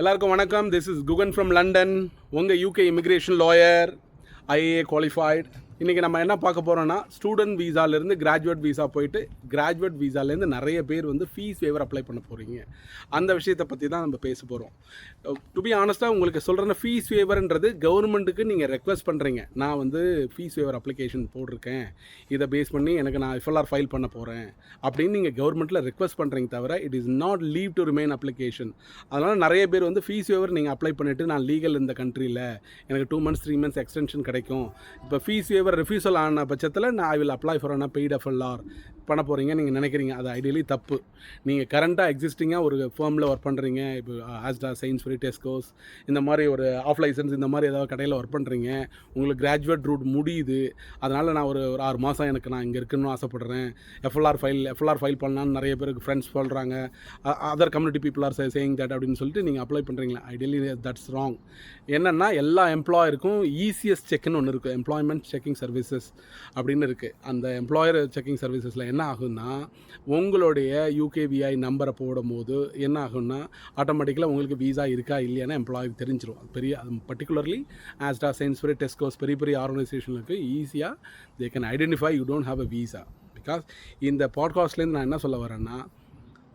எல்லாருக்கும் வணக்கம். This is Guhan from London, உங்கள் UK immigration lawyer, IAA qualified. இன்றைக்கி நம்ம என்ன பார்க்க போகிறோன்னா, ஸ்டூடெண்ட் வீசாலேருந்து கிராஜுவேட் வீசா போயிட்டு கிராஜுவேட் வீசாலேருந்து நிறைய பேர் வந்து ஃபீஸ் வேவர் அப்ளை பண்ண போகிறீங்க. அந்த விஷயத்தை பற்றி தான் நம்ம பேச போகிறோம். டு பி ஆனஸ்ட்டாக உங்களுக்கு சொல்கிறேன்னா, ஃபீஸ் வேவர்ன்றது கவர்மெண்ட்டுக்கு நீங்கள் ரெக்வஸ்ட் பண்ணுறீங்க. நான் வந்து ஃபீஸ் வேவர் அப்ளிகேஷன் போட்டிருக்கேன், இதை பேஸ் பண்ணி எனக்கு நான் எஃப்எல்ஆர் ஃபைல் பண்ண போகிறேன் அப்படின்னு நீங்கள் கவர்மெண்ட்டில் ரெக்வஸ்ட் பண்ணுறீங்க தவிர it is not leave to remain application. அதனால் நிறைய பேர் வந்து ஃபீஸ் வேவர் நீங்கள் அப்ளை பண்ணிவிட்டு நான் லீகல் இந்த கண்ட்ரியில் எனக்கு 2 months 3 months எக்ஸ்டென்ஷன் கிடைக்கும், இப்போ ஃபீஸ் வேவர் ரிஃப்யூசல் ஆன பட்சத்தில் நான் I will apply for a paid FLR பண்ண போகிறீங்க நீங்கள் நினைக்கிறீங்க. அது ஐடியலி தப்பு. நீங்கள் கரண்ட்டாக எக்ஸிஸ்டிங்காக ஒரு ஃபேர்மில் ஒர்க் பண்ணுறீங்க, இப்போ ஆஸ்டா, சயின்ஸ்ஃபரி, டெஸ்கோஸ் இந்த மாதிரி ஒரு ஆஃப் லைசன்ஸ் இந்த மாதிரி ஏதாவது கடையில் ஒர்க் பண்ணுறீங்க, உங்களுக்கு கிராஜுவேட் ரூட் முடியுது, அதனால் நான் ஒரு 6 மாதம் எனக்கு நான் இங்கே இருக்கணும்னு ஆசைப்பட்றேன், எஃப்எல்ஆர் ஃபைல் பண்ணலான்னு நிறைய பேருக்கு ஃப்ரெண்ட்ஸ் சொல்கிறாங்க, other community people are saying that அப்படின்னு சொல்லிட்டு நீங்கள் அப்ளை பண்ணுறீங்களா, ஐடியலி தட்ஸ் ராங். என்னென்னா எல்லா எம்ப்ளாயருக்கும் இசிஎஸ் செக்னு ஒன்று இருக்குது, எம்ப்ளாய்மெண்ட் செக்கிங் சர்வீசஸ் அப்படின்னு இருக்குது. அந்த எம்ப்ளாயர் செக்கிங் சர்வீசஸில் என்ன ஆகுன்னா, உங்களுடைய யூகேவிஐ நம்பரை போடும் போது என்ன ஆகுன்னா ஆட்டோமேட்டிக்கலாக உங்களுக்கு வீசா இருக்கா இல்லையானா எம்ப்ளாய்க்கு தெரிஞ்சிடும். அது பெரிய பர்டிகுலர்லி ஆஸ்டா, சயின்ஸ்ஃபரி, டெஸ்கோஸ் பெரிய பெரிய ஆர்கனைசேஷனுக்கு ஈஸியாக they can identify you don't have a visa. Because இந்த பாட்காஸ்ட்லேருந்து நான் என்ன சொல்ல வரேன்னா,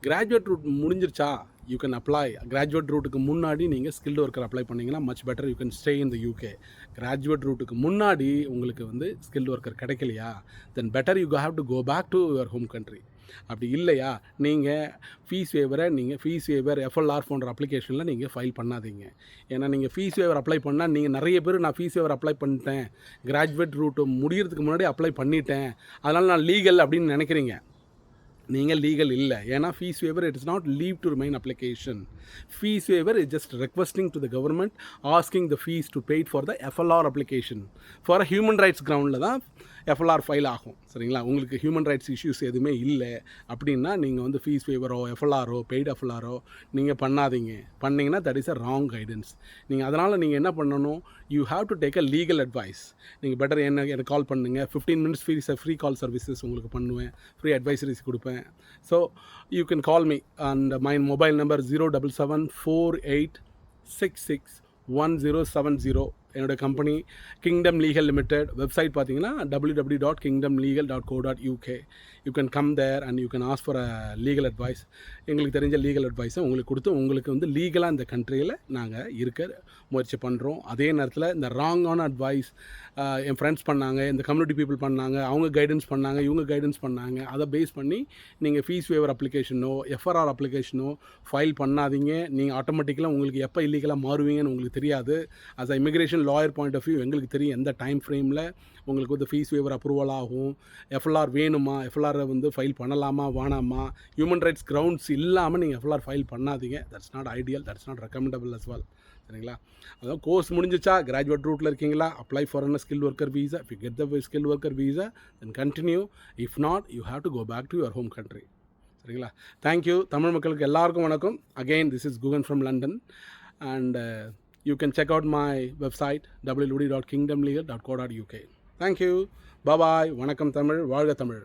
கிராஜுவேட் ரூட் முடிஞ்சிருச்சா, யூ கேன் அப்ளை. கிராஜுவேட் ரூட்டுக்கு முன்னாடி நீங்கள் ஸ்கில்டு ஒர்க்கர் அப்ளை பண்ணிங்கன்னா much better, you can stay in the UK. Graduate ரூட்டுக்கு முன்னாடி உங்களுக்கு வந்து ஸ்கில்டு ஒர்க்கர் கிடைக்கலையா, then better you have to go back to your home country. அப்படி இல்லையா, நீங்கள் ஃபீஸ் வேவர் எஃப்எல்ஆர் போன்ற அப்ளிகேஷனில் நீங்கள் ஃபைல் பண்ணாதீங்க. ஏன்னா நீங்கள் ஃபீஸ் வேவர் அப்ளை பண்ணால் நீங்கள் நிறைய பேர் நான் ஃபீஸ் வேவர் அப்ளை பண்ணிட்டேன், கிராஜுவேட் ரூட்டு முடிகிறதுக்கு முன்னாடி அப்ளை பண்ணிட்டேன், அதனால் நான் லீகல் அப்படின்னு நினைக்கிறீங்க. நீங்கள் லீகல் இல்லை. ஏன்னா fees waiver it is not leave to remain application. Fees waiver is just requesting to the government asking the fees to paid for the FLR application. For human rights கிரவுண்டில் தான் FLR file ஆகும். சரிங்களா, உங்களுக்கு human rights issues எதுவுமே இல்லை அப்படின்னா நீங்கள் வந்து ஃபீஸ் வேவரோ எஃப்எல்ஆரோ பெய்ட் எஃப்எல்ஆரோ நீங்கள் பண்ணாதீங்க. பண்ணிங்கன்னா that is a wrong guidance. நீங்கள் அதனால் நீங்கள் என்ன பண்ணணும், you have to take a legal advice. நீங்கள் பெட்டர் எனக்கு கால் பண்ணுங்கள், 15 minutes ஃப்ரீ கால் சர்வீசஸ் உங்களுக்கு பண்ணுவேன், ஃப்ரீ அட்வைசரிஸ் கொடுப்பேன். So you can call me and my mobile number 07748661070. என்னோட company kingdom legal limited. Website பார்த்தீங்கன்னா www.kingdomlegal.co.uk. You can come there and you can ask for a legal advice. எங்களுக்கு தெரிஞ்ச legal அட்வைஸை உங்களுக்கு கொடுத்து உங்களுக்கு வந்து லீகலாக இந்த கண்ட்ரியில் நாங்கள் இருக்க முயற்சி பண்ணுறோம். அதே நேரத்தில் இந்த ராங்கான அட்வைஸ் என் ஃப்ரெண்ட்ஸ் பண்ணாங்க, இந்த கம்யூனிட்டி பீப்புள் பண்ணாங்க, அவங்க கைடன்ஸ் பண்ணாங்க, இவங்க கைடன்ஸ் பண்ணாங்க, அதை பேஸ் பண்ணி நீங்கள் ஃபீஸ் வேவர் அப்ளிகேஷனோ எஃப்ஆர்ஆர் அப்ளிகேஷனோ ஃபைல் பண்ணாதீங்க. நீங்கள் ஆட்டோமேட்டிக்கலாக உங்களுக்கு எப்போ இல்லீகலாக மாறுவீங்கன்னு உங்களுக்கு தெரியாது. As a immigration lawyer point of view எங்களுக்கு தெரியும் எந்த டைம் ஃப்ரேமில் உங்களுக்கு வந்து ஃபீஸ் வேவர் அப்ரூவல் ஆகும், எஃப்எல்ஆர் வேணுமா, எஃப்எல்ஆரை வந்து ஃபைல் பண்ணலாமா வேணாமா, ஹியூமன் ரைட்ஸ் கிரவுண்ட்ஸ் இல்லாமல் நீங்கள் எஃப்எல்ஆர் ஃபைல் பண்ணாதீங்க. That's not ideal, that's not recommendable as well. சரிங்களா, அதாவது கோர்ஸ் முடிஞ்சிச்சா, கிராஜுவேட் ரூட்டில் இருக்கீங்களா, apply for a skill worker visa. If you get the skill worker visa then continue. If not you have to go back to your home country. சரிங்களா, thank you. Tamil மக்களுக்கு எல்லாருக்கும் வணக்கம். Again this is Guhan from London and you can check out my website www.kingdomlegal.co.uk. Thank you. Bye bye. வணக்கம் தமிழ், வாழ்க தமிழ்.